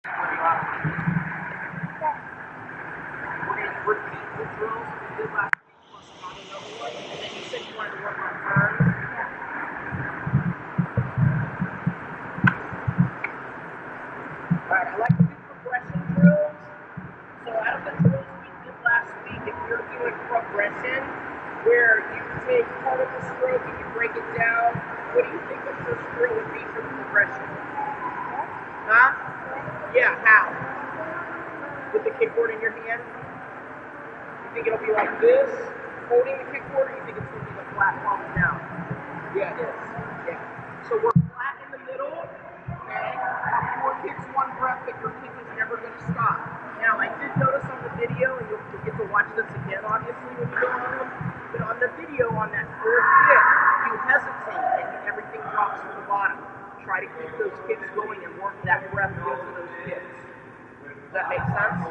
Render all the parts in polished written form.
We're going to repeat the drills we did last week plus add another one. And then you said you wanted to work on turns. Alright, I like to do progression drills. So out of the drills we did last week, if you're doing progression, where you take part of the stroke and you break it down, what do you think the first drill would be for the progression? Huh? Yeah, how? With the kickboard in your hand? You think it'll be like this, holding the kickboard, or you think it's going to be the flat palm down? Yeah, it is. Yeah. So we're flat in the middle, okay? Our 4 kicks, 1 breath, but your kick is never going to stop. Now, I did notice on the video, and you'll get to watch this again, obviously, when you go home, but on the video, on that 4th kick, you hesitate, and everything drops to the bottom. Try to keep those kicks going and work that breath into those kicks. Does that make sense?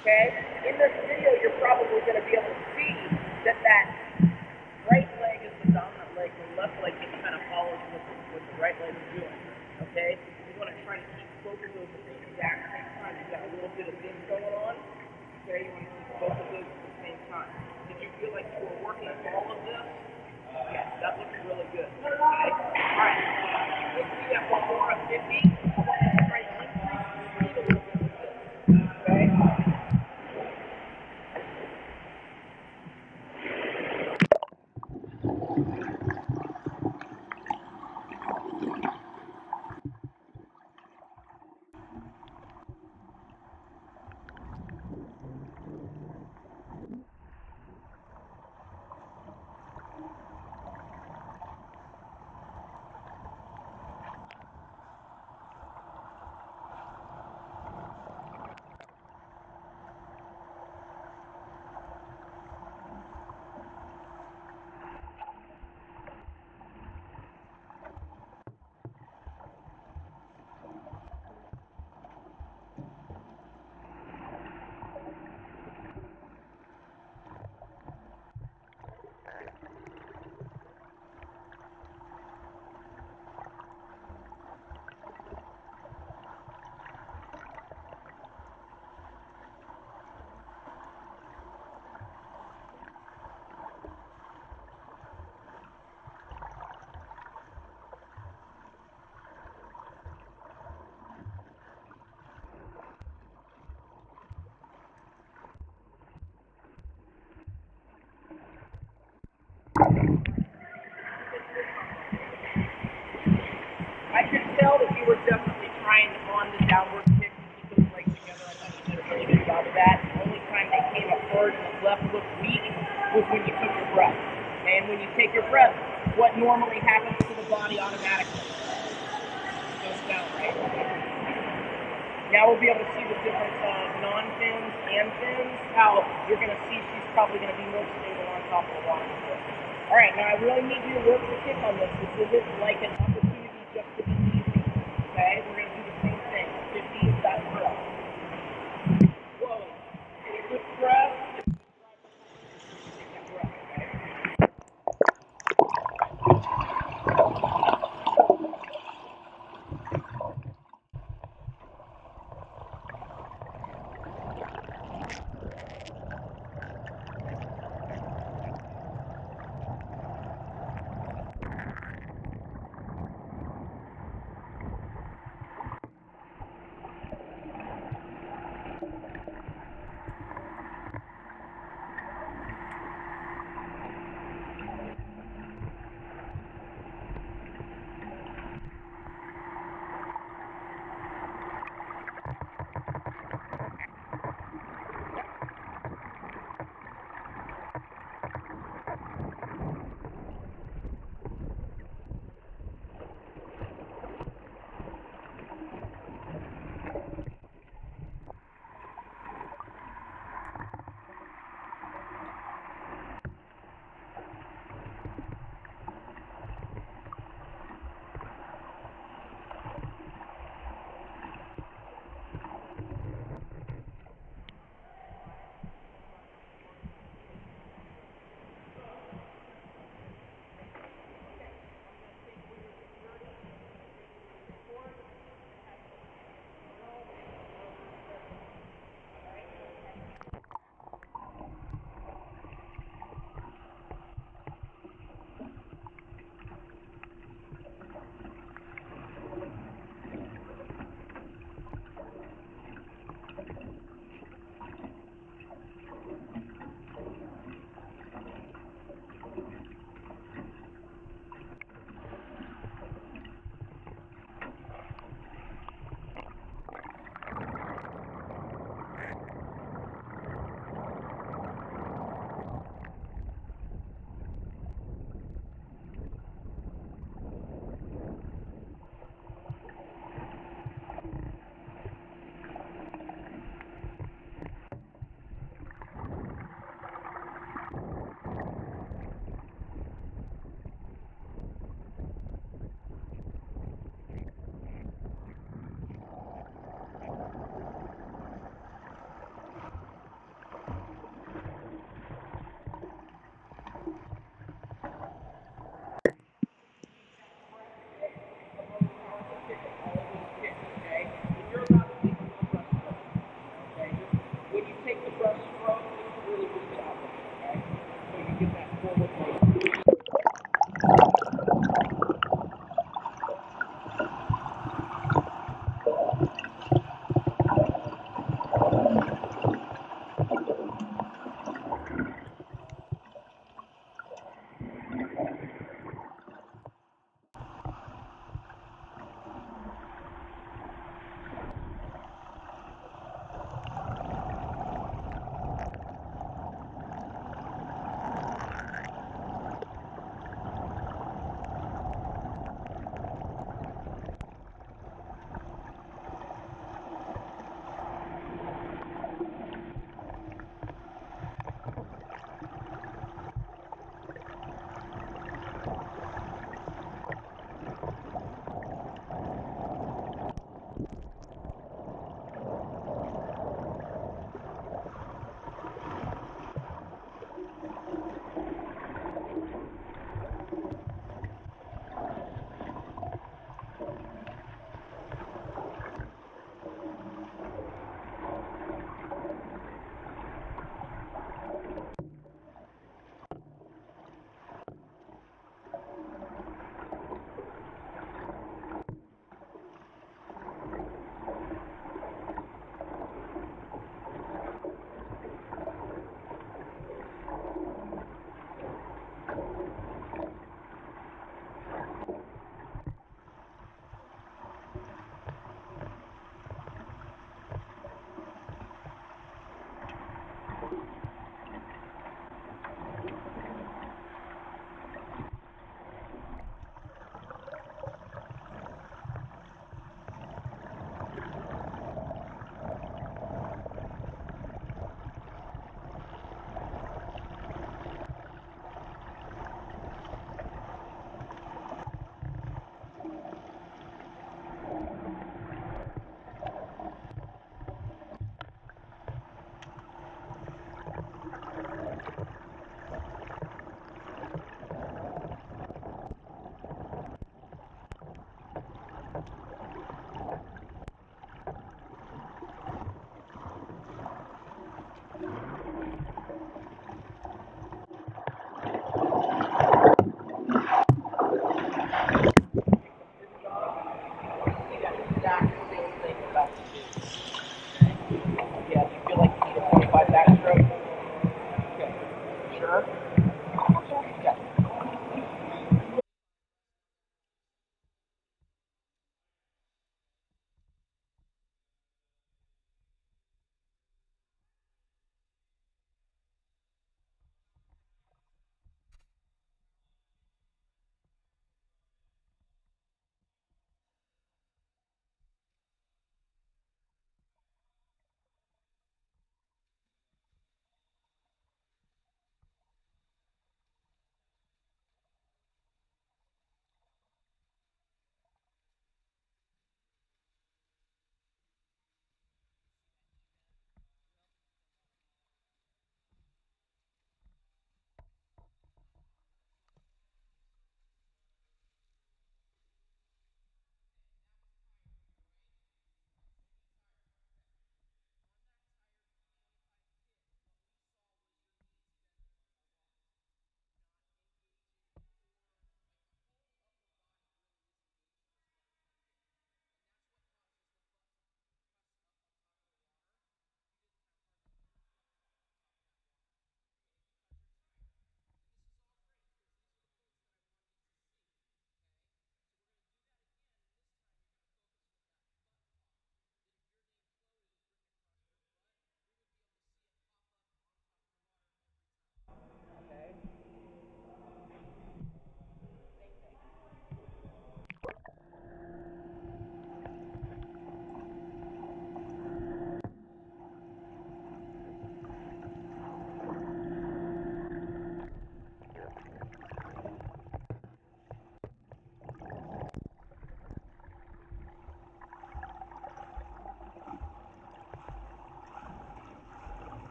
Okay? In this video, you're probably going to be able to see that right leg is the dominant leg, the left leg just kind of follows what the right leg is doing. Okay? You want to try to keep both of those at the exact same time. You've got a little bit of this going on. Okay? You want to keep both of those at the same time. Did you feel like you were working all of this? Yes, that looks really good. Okay? Alright. Let's do that one more at 50. Try to increase the speed a little bit with this. Okay? I could tell that you were definitely trying on the downward kick to keep those legs together. I thought you did a really good job of that. The only time they came apart and the left looked weak was when you took your breath. And when you take your breath, what normally happens to the body automatically? It goes down, right? Now we'll be able to see the difference of non-fins and fins. How you're going to see she's probably going to be more stable on top of the water. All right, now I really need you to work the kick on this. This isn't like an opportunity just to be easy, okay?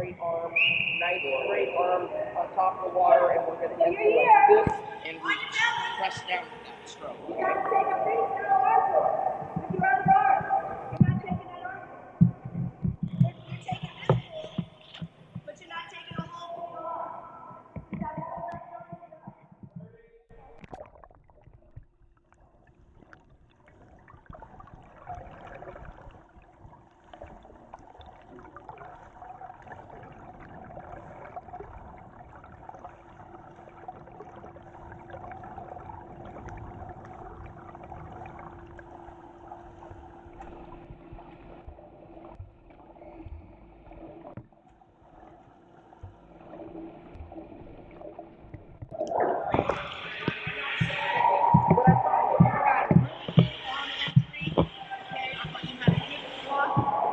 straight arm, nice straight arm on top of the water, and we're going to enter like this and reach. Press down with that stroke. You got to take a big throw arm with your other arm. You're not taking that arm. You're taking this pull, but you're not taking a whole pull arm. You got to hold that going up.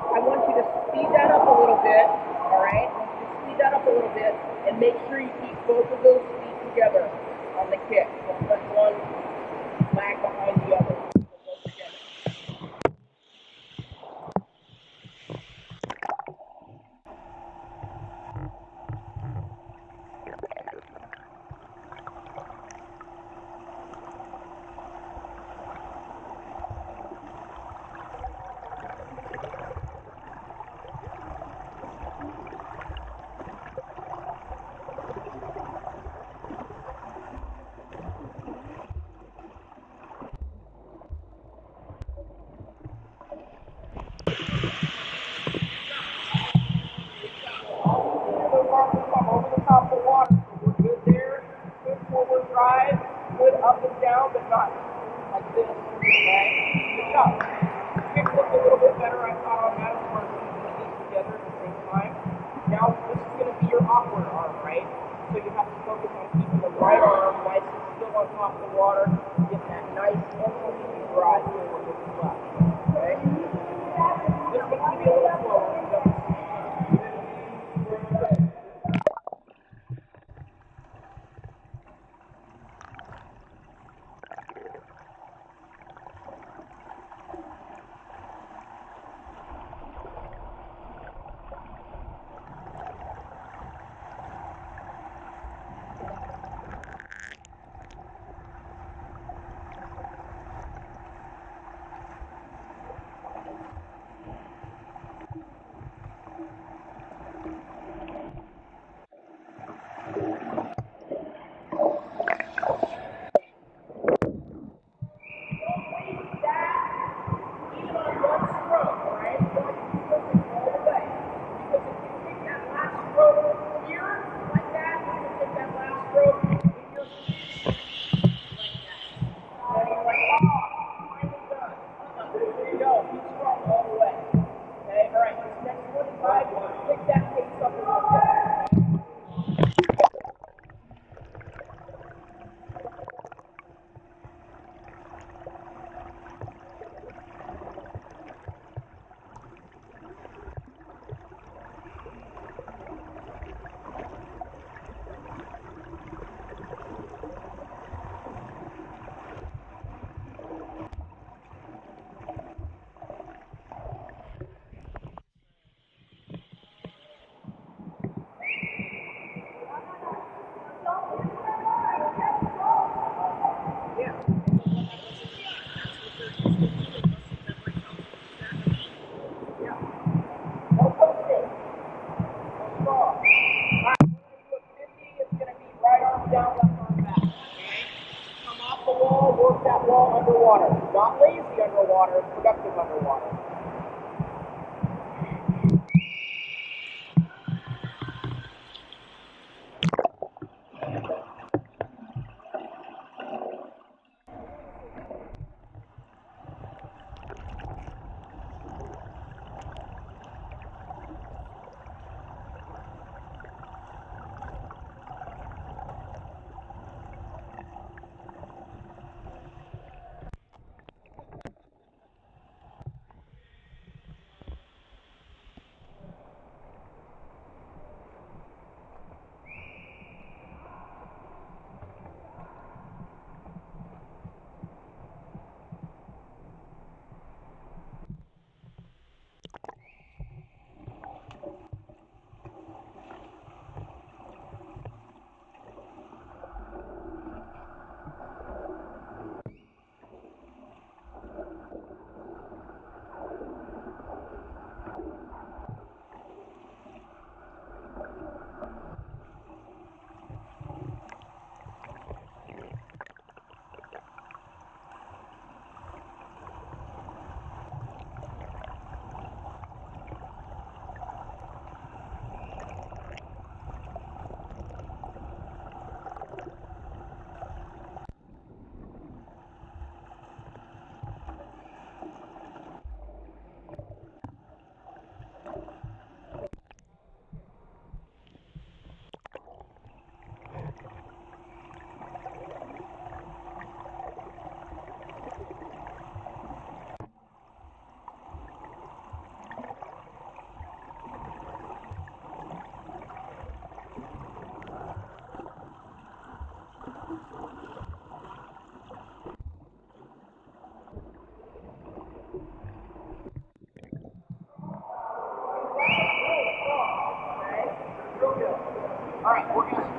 I want you to speed that up a little bit, all right? I want you to speed that up a little bit and make sure you keep both of those feet together on the kick. Don't let one lag behind the other. Both together. Over the top of the water, so we're good there. Good forward drive, good up and down, but not like this. Okay? Good job. Kick looked a little bit better, I thought, on that as far as keeping these together at the same time. Now this is going to be your awkward arm, right? So you have to focus on keeping the right arm nice and still on top of the water, getting that nice and drive forward with the left. Okay? This one's going to be a little slower.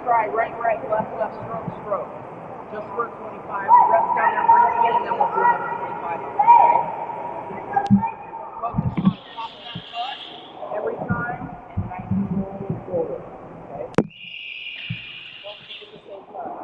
try right, left, stroke, stroke. Just for 25. Rest down there briefly, and then we'll do another 25. Okay? Focus on popping that butt every time, and nice and rolling forward. Okay? Don't do it at the same time.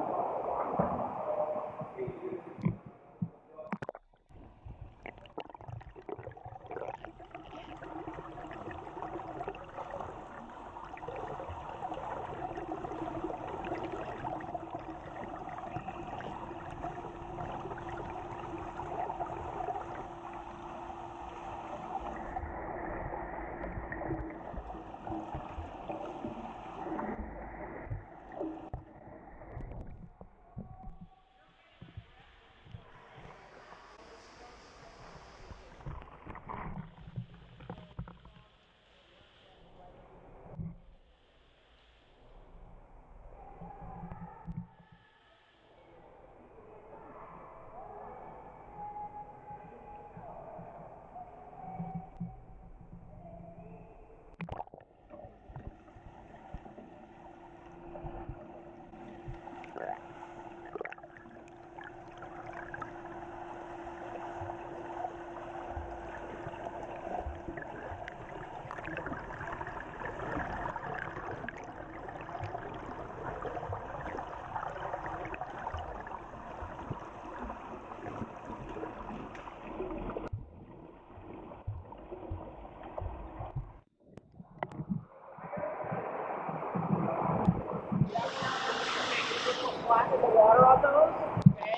Flat in the water on those, okay?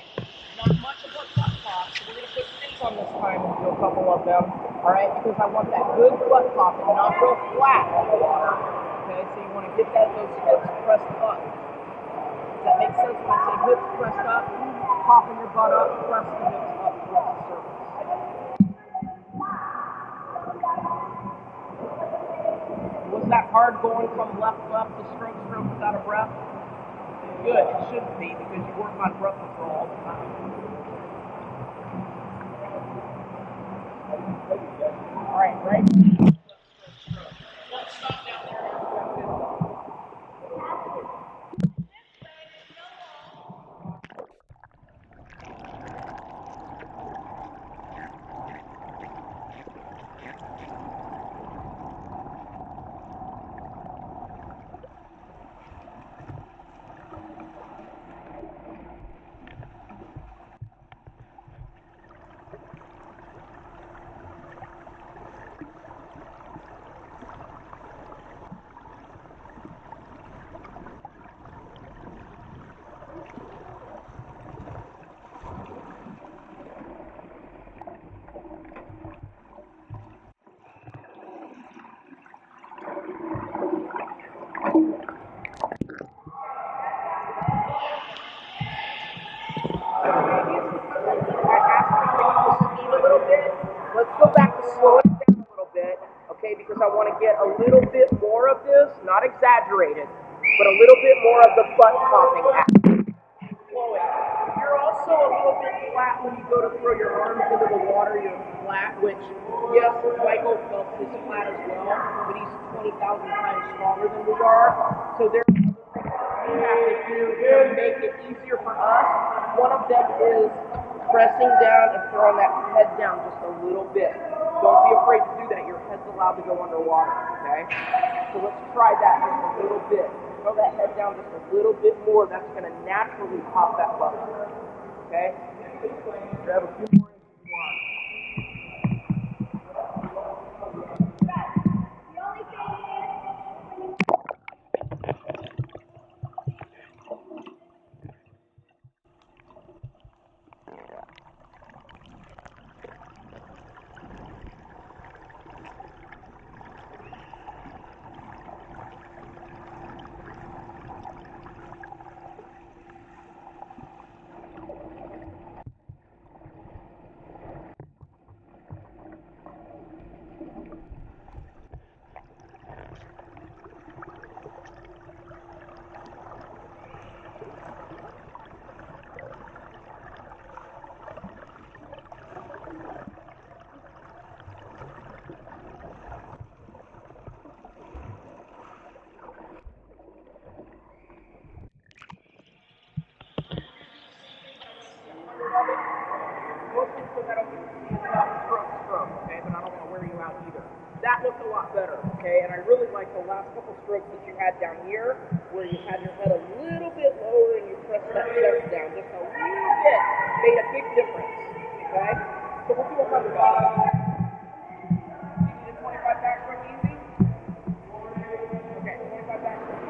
Not much of a butt pop, so we're going to put fins on this time and do a couple of them, alright? Because I want that good butt pop and not real flat on the water, okay? So you want to get those hips pressed up. Does that make sense when I say hips pressed up? Popping your butt up, press the hips up towards the surface. Was that hard going from left to stroke without a breath? Good, it shouldn't be because you work on breath control all the time. Alright, right? Let's stop down there. Let's go back to slowing it down a little bit, okay, because I want to get a little bit more of this, not exaggerated, but a little bit more of the butt popping action. You're also a little bit flat when you go to throw your arms into the water. You're flat, which, yes, Michael Phelps is flat as well, but he's 20,000 times stronger than we are. So there's other things that we have to do to make it easier for us. One of them is pressing down and throwing that head down just a little bit. Don't be afraid to do that. Your head's allowed to go underwater, okay? So let's try that just a little bit. Throw that head down just a little bit more. That's going to naturally pop that butt up, okay? Grab a few more inches you want. The only thing is, a lot better, okay? And I really like the last couple strokes that you had down here, where you had your head a little bit lower and you pressed that chest down just a little bit. Made a big difference, okay? So we'll do 100 back. You need a 25 back stroke easy? Okay, 25 back stroke.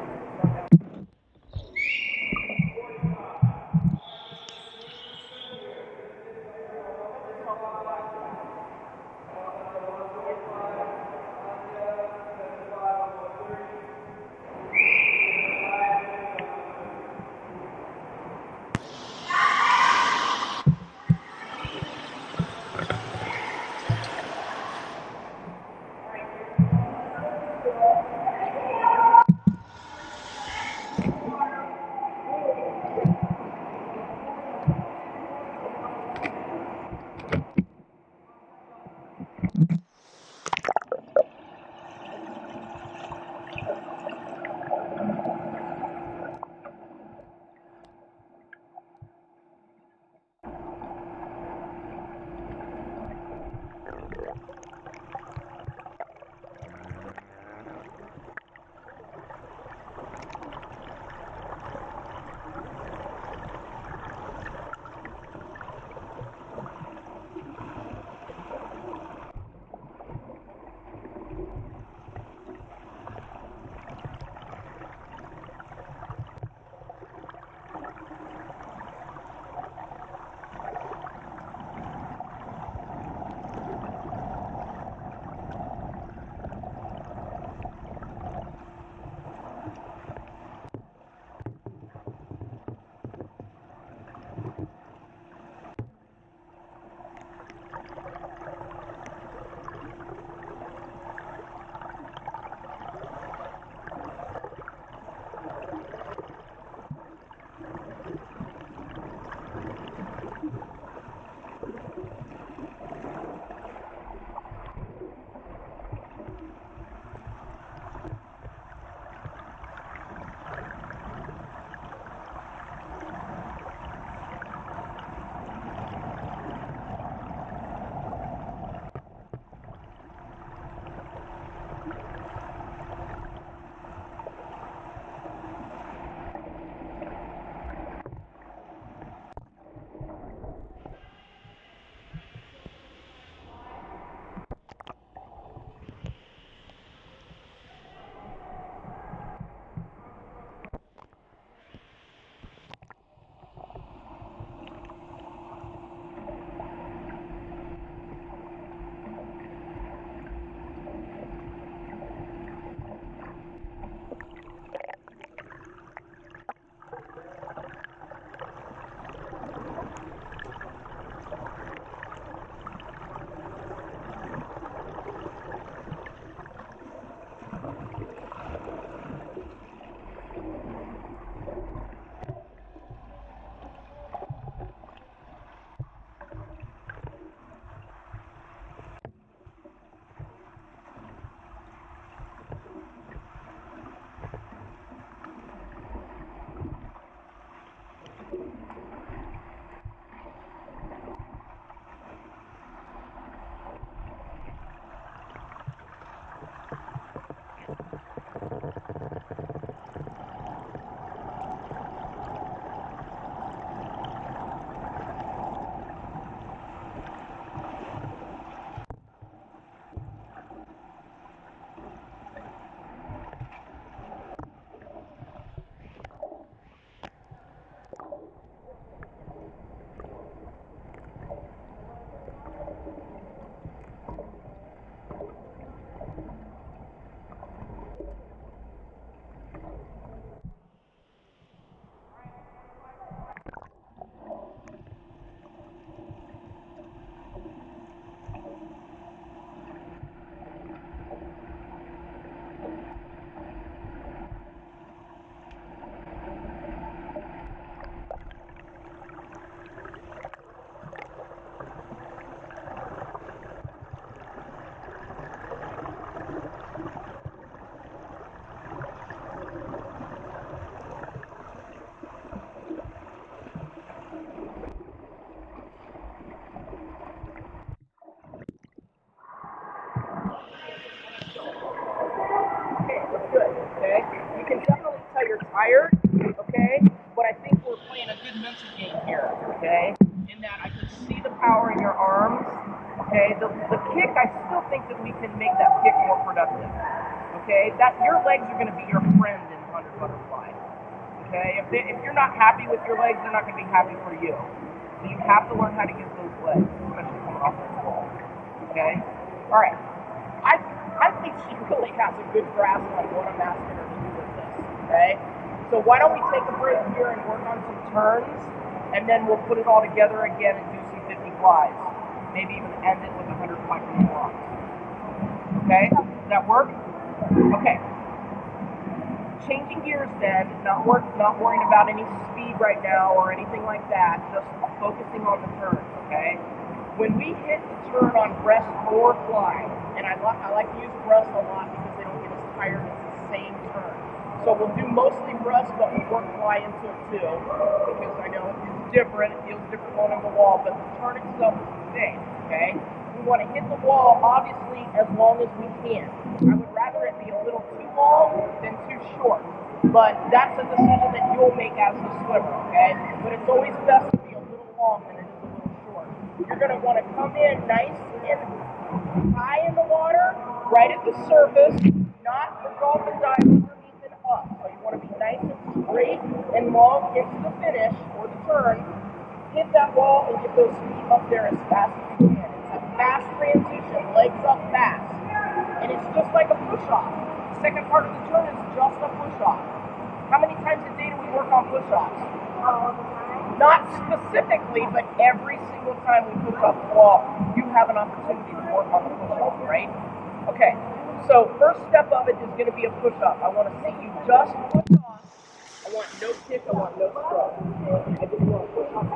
okay? You can definitely tell you're tired, okay? But I think we're playing a good mental game here, okay? In that I can see the power in your arms, okay? The kick, I still think that we can make that kick more productive, okay? That your legs are going to be your friend in 100 butterfly, okay? If you're not happy with your legs, they're not going to be happy for you. So you have to learn how to use those legs, especially coming off this wall, okay? All right. I think she really has a good grasp on what I'm asking her to do with this, okay? So why don't we take a break here and work on some turns, and then we'll put it all together again and do some 50 flies. Maybe even end it with 100 5-minute walks. Okay? Does that work? Okay. Changing gears then, not worrying about any speed right now or anything like that, just focusing on the turns, okay? When we hit the turn on breast or fly, and I like to use breast a lot because they don't get as tired as the same turn. So we'll do mostly breast, but we'll work fly into it too, because I know it's different, it feels different going on the wall, but the turn itself is the same, okay? We want to hit the wall, obviously, as long as we can. I would rather it be a little too long than too short, but that's a decision that you'll make as the swimmer, okay? But it's always best to be a little long than it is a little short. You're going to want to come in nice and high in the water, right at the surface, not the dolphin dive underneath and up. So you want to be nice and straight and long into the finish or the turn. Hit that wall and get those feet up there as fast as you can. It's a fast transition, legs up fast. And it's just like a push-off. The second part of the turn is just a push-off. How many times a day do we work on push-offs? All the time. Not specifically, but every single time we push off the wall, you have an opportunity to work on the push-off, right? Okay, so first step of it is going to be a push-off. I want to see you just push off. I want no kick, I want no stroke. I just want to push off.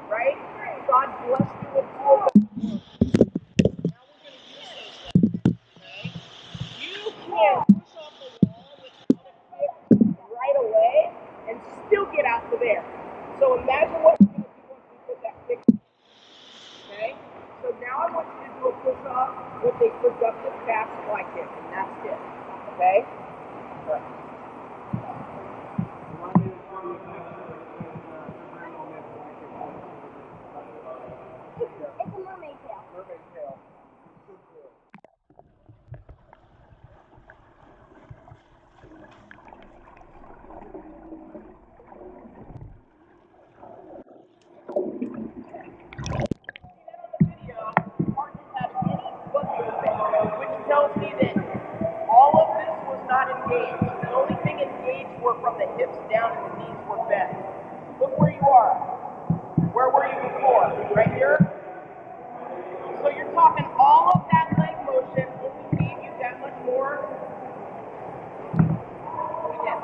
Right? God bless you with all. Now we're going to use those legs, okay? You can push off the wall without a kick right away and still get out to there. So imagine what you're going to do once we put that kick on, okay? So now I want you to do a push off with a productive fast fly kick, and that's it, okay? Right. It's a mermaid tail. Mermaid tail. Which tells me that all of this was not engaged. The only thing engaged were from the hips down and the knees were bent. Look where you are. Where were you before? Right here? So you're talking all of that leg motion only gave you that much more. Again.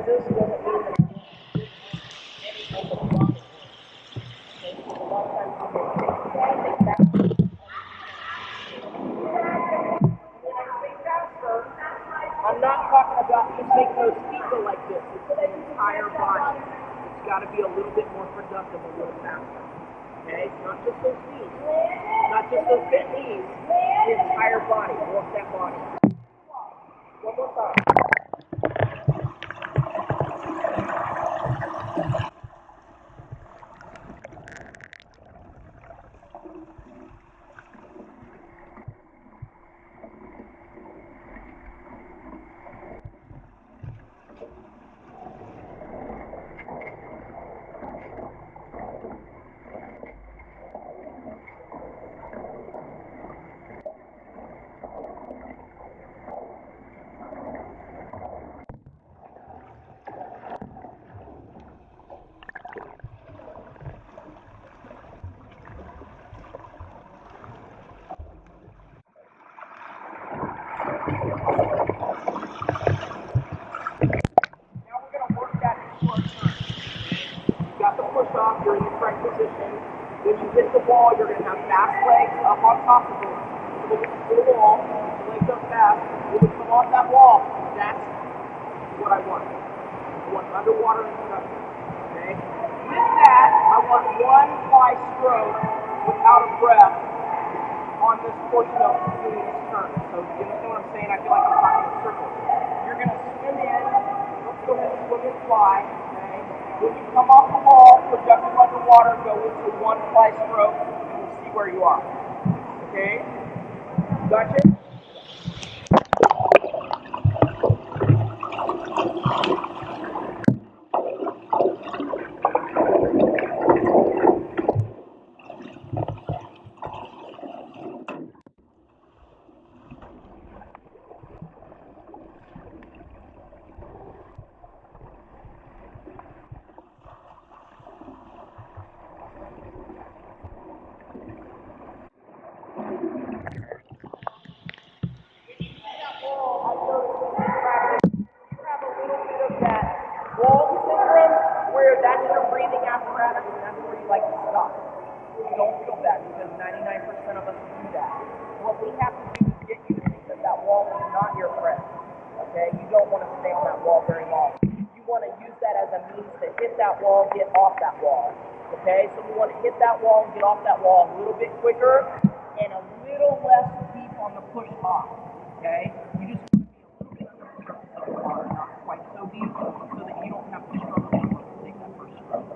this doesn't mean that any of the body. Okay, so a lot of times you get take that. When I say faster, I'm not talking about just making those feet go like this. It's the entire body. It's got to be a little bit more productive, a little faster. Okay? Not just those feet. Not just those bent knees. The entire body. Work that body. One more time. Now we're going to work that into our turn. You got the push off, you're in the correct position. When you hit the wall, you're going to have fast legs up on top of it. So to the wall, legs up fast. When we come off that wall, that's what I want. I want underwater introduction. Okay? With that, I want one fly stroke without a breath on this portion of doing this turn. So you understand what I'm saying? I feel like I'm talking in circles. You're going to swim in. Let's go ahead and swim and fly. Okay? When you come off the wall, productive underwater, go into one fly stroke, and we'll see where you are. Okay? Gotcha? Wall syndrome, where that's your breathing apparatus and that's where you like to stop. Don't feel bad because 99% of us do that. What we have to do is get you to think that that wall is not your friend. Okay? You don't want to stay on that wall very long. You want to use that as a means to hit that wall, get off that wall. Okay? So we want to hit that wall and get off that wall a little bit quicker and a little less deep on the push off. Okay? You just want to be a little bit under the water, not quite so deep, so that you don't have to struggle to take that first stroke.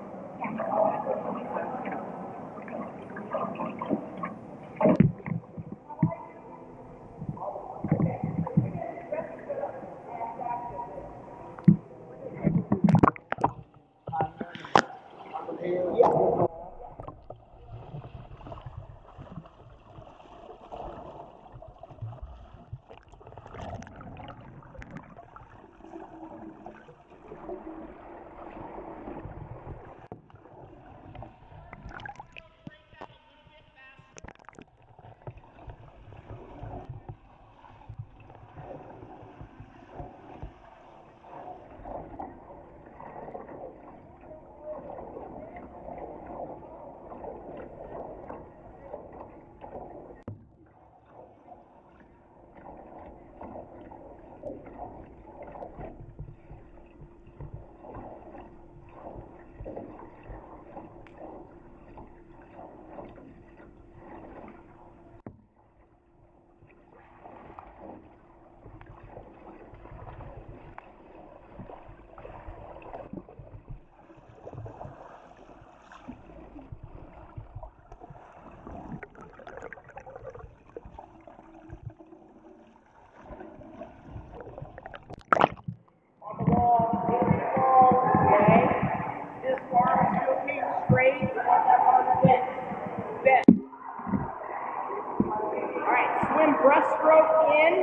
Breaststroke in,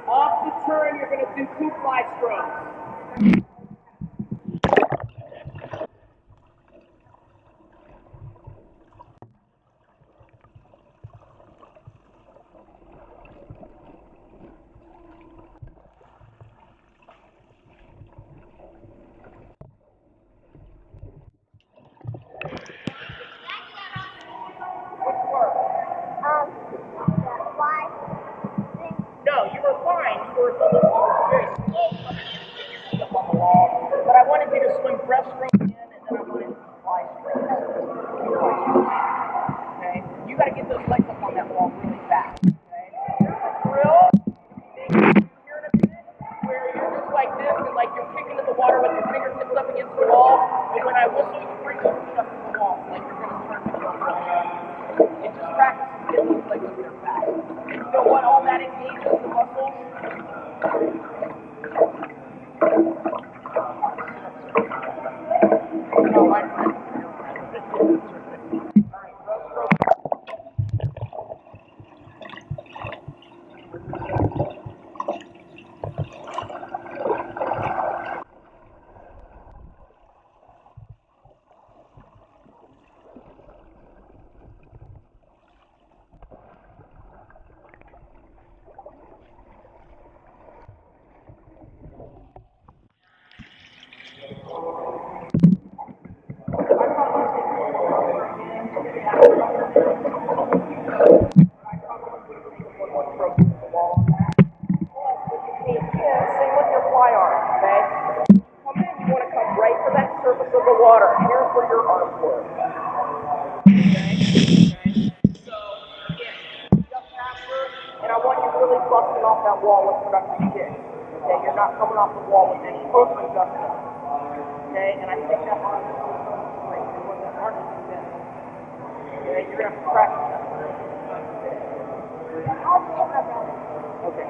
off the turn, you're going to do 2 fly strokes. or if the water's very slow coming in, you can see up on the wall. But I wanted you to swim breaststroke in, and then I wanted fly strokes. Okay? You got to get those legs up on that wall really fast. Okay? There's a drill here in a minute where you're just like this, and like you're kicking in the water with your fingertips up against the wall. And when I whistle, you bring your feet up to the wall, like you're going to turn the jump. It just practices getting those legs up there fast. And you know what? All that engages the muscles. No, my friend. All right, breaststroke. Same with your fly arm, okay? Come in, you want to come right to that surface of the water. Here's where your arms work. Okay? So, again, jump faster, and I want you really busting off that wall with productive kicks. Okay? You're not coming off the wall with any open adjustment. Okay? And I think that arm is great. You want that arm to be bent. Okay? You're going to have to practice that. Okay.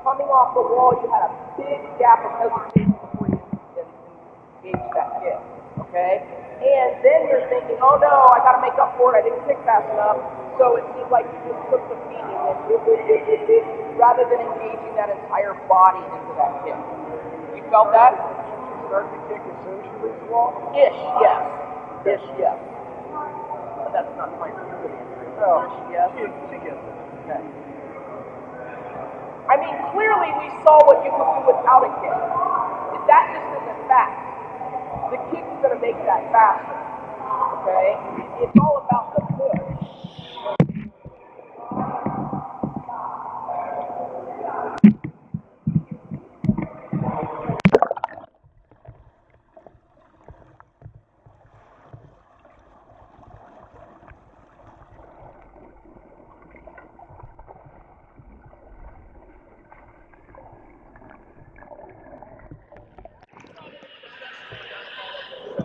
Coming off the wall, you had a big gap of hesitation before you engage that kick, okay? And then you're thinking, oh no, I got to make up for it. I didn't kick fast enough. So it seemed like you just took the beating and rather than engaging that entire body into that kick. You felt that? Start the kick as soon as you reach the wall? Ish, yes. Ish, yes. But that's not quite good answer. No. Ish, yes. She gets it. Okay. I mean, clearly we saw what you could do without a kick. If that just isn't fast, the kick's going to make that faster. Okay? It's all about the push.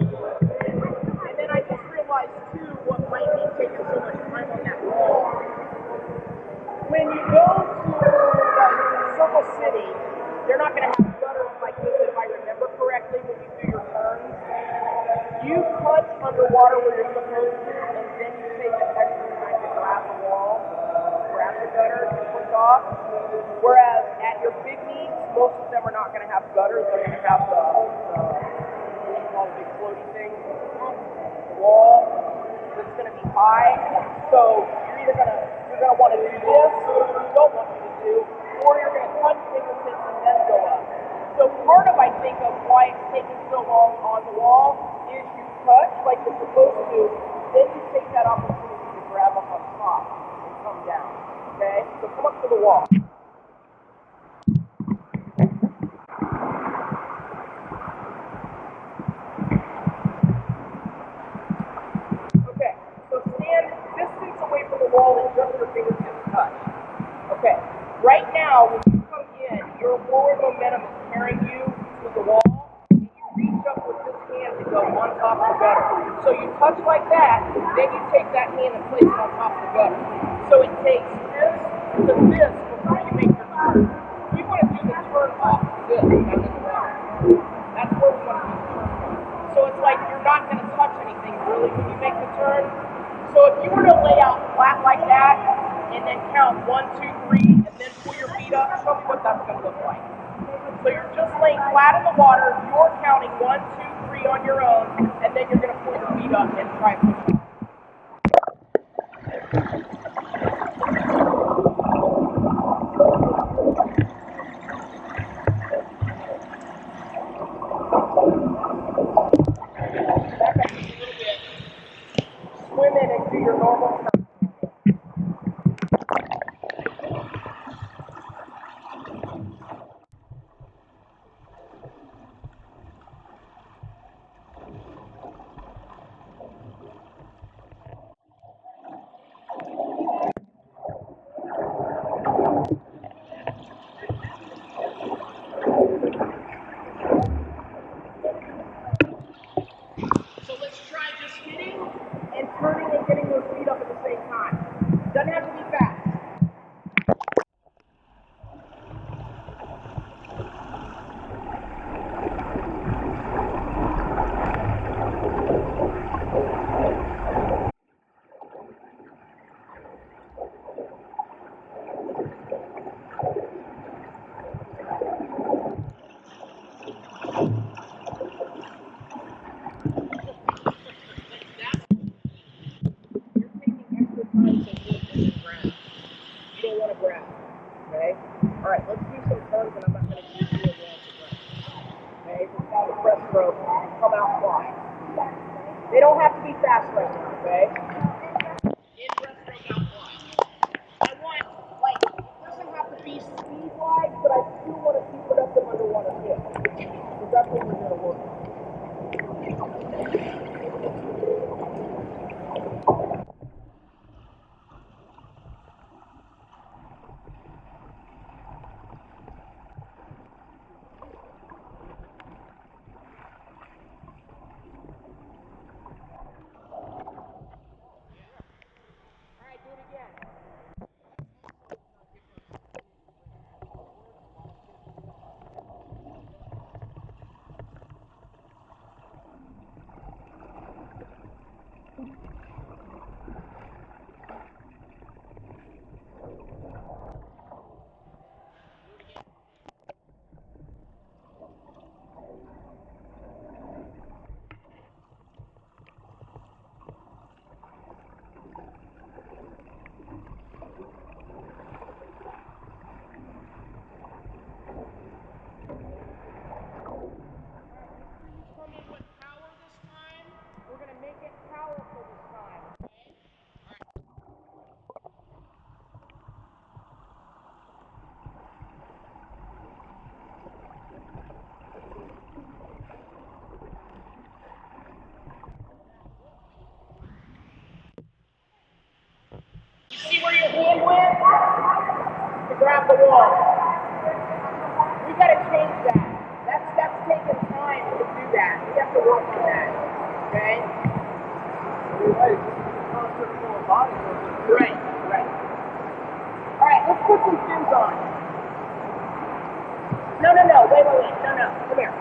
And then I just realized, too, what might be taking so much time on that wall. When you go to Circle City, they're not going to have gutters like this, if I remember correctly, when you do your turns. You punch underwater where you're supposed to, and then you take an extra time to grab the wall, grab the gutter, and push off. Whereas at your big meets, most of them are not going to have gutters. They're going to have the what you call the big floaty thing, the wall that's going to be high. So you're gonna want to do this, which we don't want you to do, or you're going to touch fingertips and then go up. So part of, I think, of why it's taking so long on the wall is you touch like you're supposed to, then you take that opportunity to grab up on top and come down. Okay? So come up to the wall. Okay, so stand distance away from the wall and just your fingertips touch. Okay, right now, when you come in, your forward momentum is carrying you to the wall, and you reach up with this hand to go on top of the gutter. So you touch like that, then you take that hand and place it on top of the gutter. So it takes this to this before you make your turn. We want to do the turn off this, as in the water. That's where we want to do the turn from. So it's like you're not going to touch anything really when you make the turn. So if you were to lay out flat like that and then count 1, 2, 3, and then pull your feet up, show me what that's going to look like. So you're just laying flat in the water, you're counting 1, 2, 3 on your own, and then you're going to pull your feet up and try and push up. Back up just a little bit. Swim in and do your normal turn. So let's try just hitting and turning and getting those feet up at the same time. Doesn't have to be fast. You're taking extra time to hit and then grab. You don't want to grab. Okay? Alright, let's do some turns and I'm not going to give you a wall to grab. Okay? So press stroke, come out fly. They don't have to be fast right now, okay? In breaststroke out fly. I want, like, it doesn't have to be speed wise, but I still want to keep it up to underwater hit. Because that's what we're going to work on. Alright, do it again. Come in with power this time. We're going to make it powerful this time. You see where your hand went? To grab the wall. We got to change that. That's taking time to do that. We have to work on that. Okay? Right. Concept for a body movement. Right, right. Alright, let's put some fins on. No. Wait. No. Come here.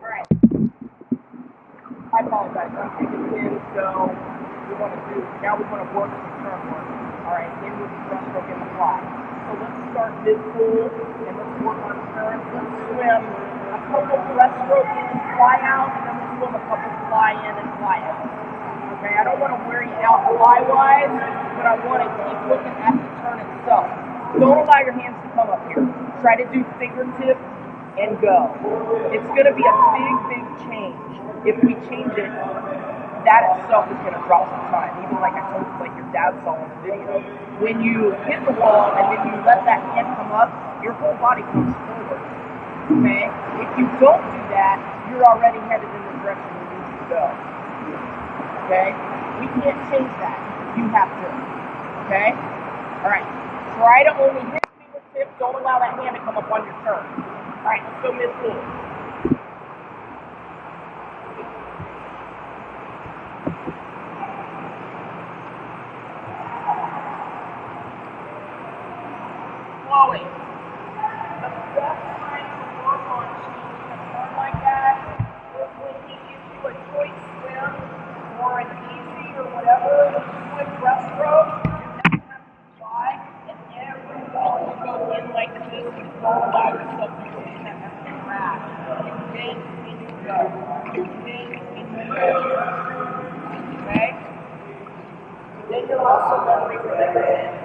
Alright. I apologize. I'm taking fins, so we want to work some turn work. Alright, in with the breaststroke and the fly. So let's start mid-pool and let's work on turns. Let's swim a couple breaststroke in and fly out, and then we'll swim a couple fly in and fly out. Okay, I don't want to wear you out fly-wise, but I want to keep looking at the turn itself. Don't allow your hands to come up here. Try to do fingertip and go. It's going to be a big change. If we change it, that itself is going to drop some time. Even like I told you, like your dad saw in the video. When you hit the wall and then you let that head come up, your whole body comes forward. Okay? If you don't do that, you're already headed in the direction you need to go. Okay? We can't change that. You have to. Okay? Alright. Try to only hit fingertips. Don't allow that hand to come up on your turn. Alright, let's go mid-pool. Flowing. The best time to work on changing a turn like that in, go. In, go. Okay? Then you're also going to bring your legs in.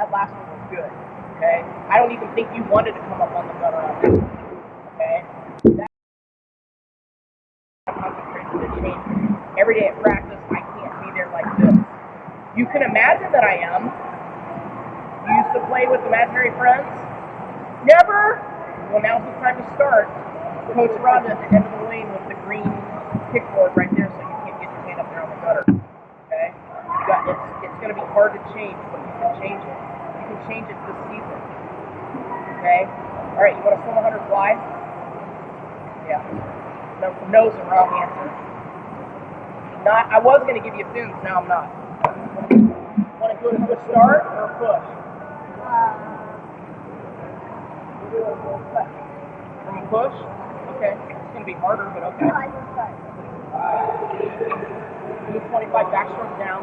That last one was good. Okay? I don't even think you wanted to come up on the gutter on that. Okay? That concentration to change. Every day at practice, I can't be there like this. You can imagine that I am. You used to play with imaginary friends? Never? Well, now's the time to start. Coach Rhonda at the end of the lane with the green kickboard right there, so you can't get your hand up there on the gutter. Okay? It's going to be hard to change, but you can change it. You can change it this season. Okay? All right, you want to swim 100 fly? Yeah. No's the wrong answer. I was going to give you fins, now I'm not. Want to go to a start or a push? From a push? Okay. It's going to be harder, but okay. Do 25 backstroke down.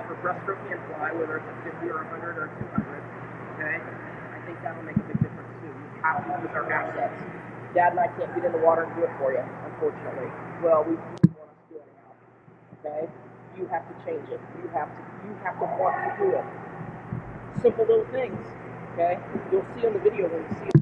for breaststroke and fly, whether it's a 50 or 100 or 200, okay? I think that'll make a big difference too. You have to use our assets. Dad and I can't get in the water and do it for you, unfortunately. Well, we do want us to anyhow, okay? You have to change it. You have to want to do it. Simple little things, okay? You'll see on the video when you see it.